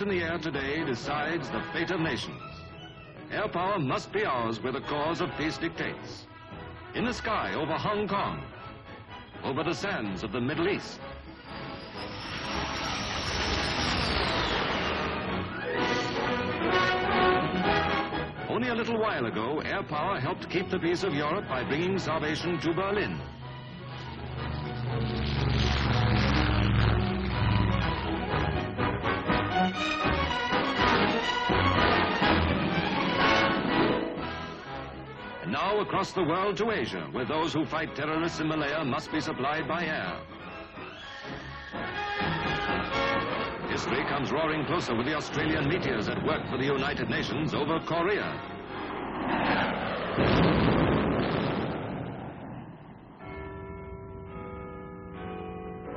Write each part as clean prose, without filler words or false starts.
in the air today decides the fate of nations. Air power must be ours where the cause of peace dictates. In the sky over Hong Kong, over the sands of the Middle East. Only a little while ago, air power helped keep the peace of Europe by bringing salvation to Berlin. And now across the world to Asia, where those who fight terrorists in Malaya must be supplied by air. History comes roaring closer with the Australian meteors at work for the United Nations over Korea.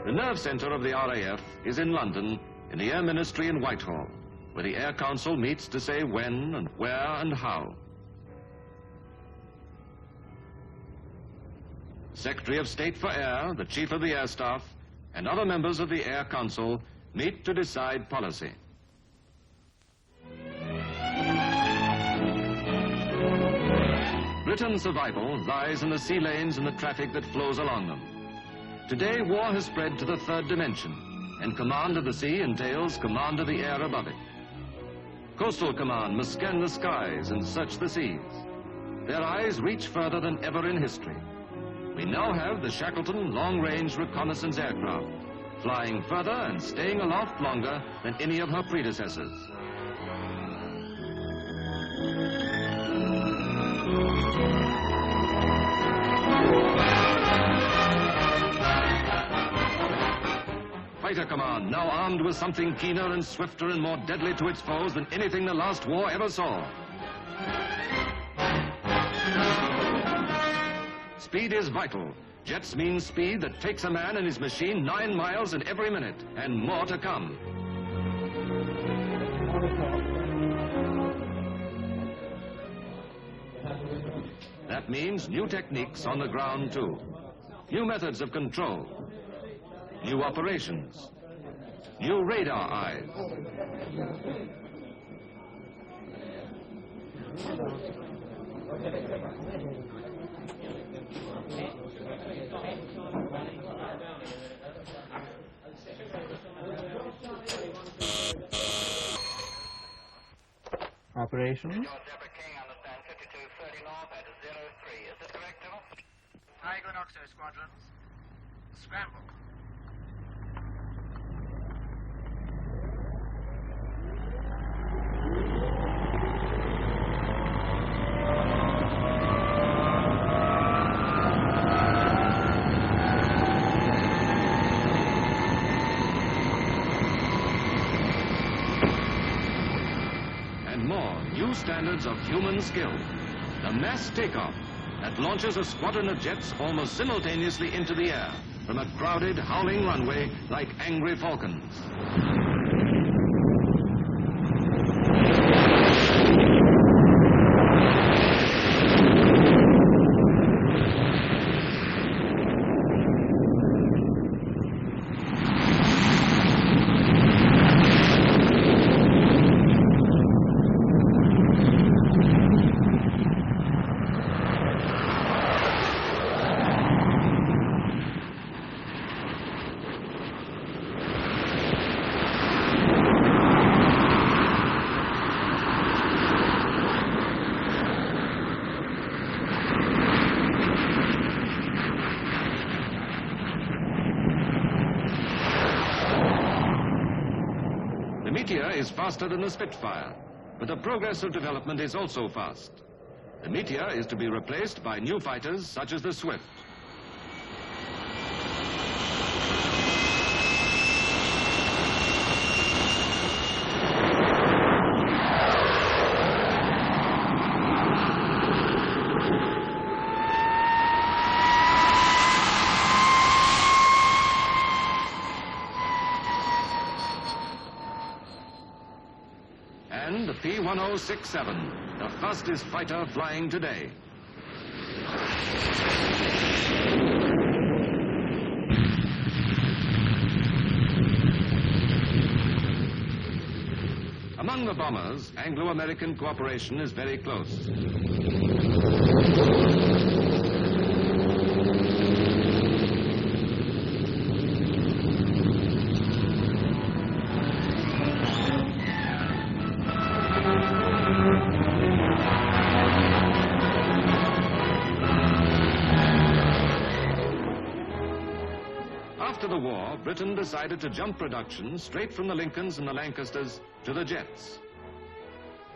The nerve centre of the RAF is in London, in the Air Ministry in Whitehall, where the Air Council meets to say when and where and how. Secretary of State for Air, the Chief of the Air Staff, and other members of the Air Council meet to decide policy. Britain's survival lies in the sea lanes and the traffic that flows along them. Today, war has spread to the third dimension, and command of the sea entails command of the air above it. Coastal Command must scan the skies and search the seas. Their eyes reach further than ever in history. We now have the Shackleton long-range reconnaissance aircraft, flying further and staying aloft longer than any of her predecessors. Fighter Command, now armed with something keener and swifter and more deadly to its foes than anything the last war ever saw. Speed is vital. Jets mean speed that takes a man and his machine 9 miles in every minute, and more to come. That means new techniques on the ground, too. New methods of control. New operations. New radar eyes. Operations. Tiger and Oxo squadrons. Scramble. New standards of human skill. The mass takeoff that launches a squadron of jets almost simultaneously into the air from a crowded, howling runway like angry falcons. Is faster than the Spitfire, but the progress of development is also fast. The Meteor is to be replaced by new fighters such as the Swift. And the P-1067, the fastest fighter flying today. Among the bombers, Anglo-American cooperation is very close. After the war, Britain decided to jump production straight from the Lincolns and the Lancasters to the jets.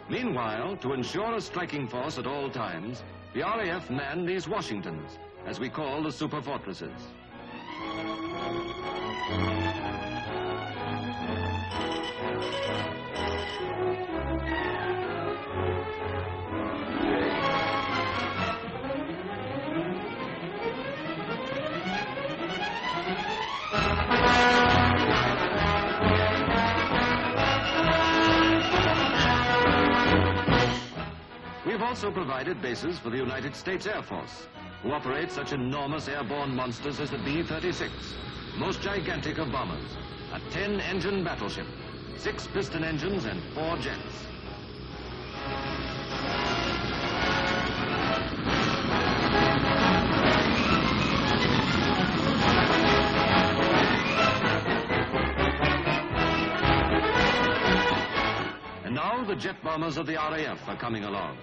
Meanwhile, to ensure a striking force at all times, the RAF manned these Washingtons, as we call the super fortresses. We've also provided bases for the United States Air Force, who operate such enormous airborne monsters as the B-36, most gigantic of bombers, a 10-engine battleship, 6 piston engines and 4 jets. And now the jet bombers of the RAF are coming along.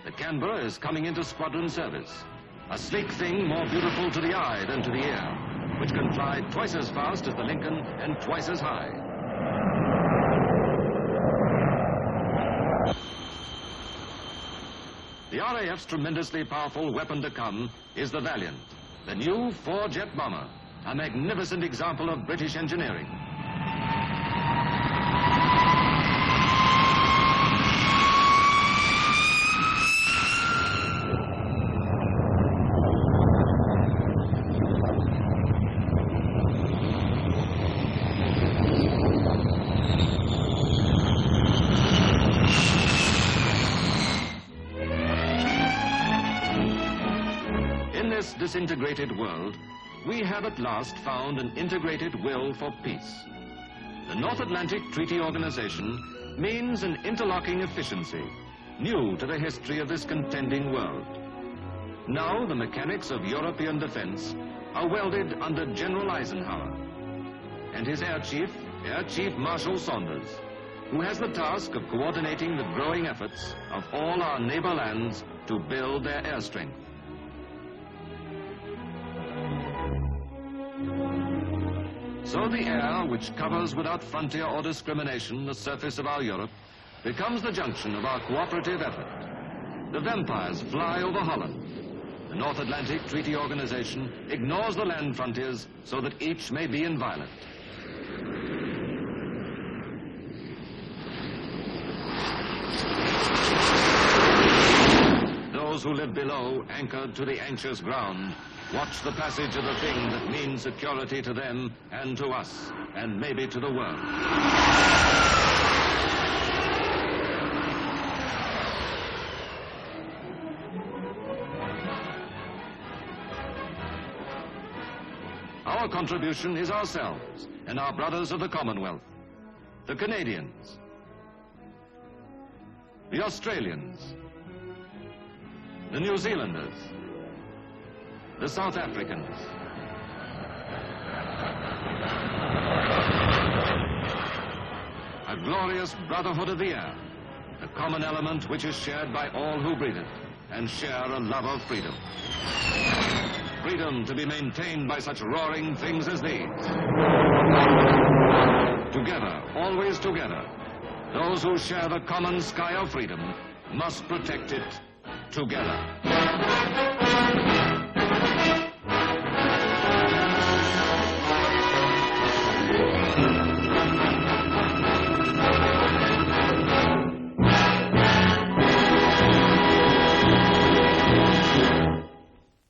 The Canberra is coming into squadron service, a sleek thing more beautiful to the eye than to the ear, which can fly twice as fast as the Lincoln and twice as high. The RAF's tremendously powerful weapon to come is the Valiant, the new 4-jet bomber, a magnificent example of British engineering. Disintegrated world, we have at last found an integrated will for peace. The North Atlantic Treaty Organization means an interlocking efficiency, new to the history of this contending world. Now the mechanics of European defense are welded under General Eisenhower and his Air Chief Marshal Saunders, who has the task of coordinating the growing efforts of all our neighbor lands to build their air strength. So the air, which covers without frontier or discrimination the surface of our Europe, becomes the junction of our cooperative effort. The vampires fly over Holland. The North Atlantic Treaty Organization ignores the land frontiers so that each may be inviolate. Those who live below, anchored to the anxious ground, watch the passage of the thing that means security to them and to us, and maybe to the world. Our contribution is ourselves and our brothers of the Commonwealth, the Canadians, the Australians, the New Zealanders, the South Africans, a glorious brotherhood of the air, a common element which is shared by all who breathe it and share a love of freedom. Freedom to be maintained by such roaring things as these. Together, always together, those who share the common sky of freedom must protect it together.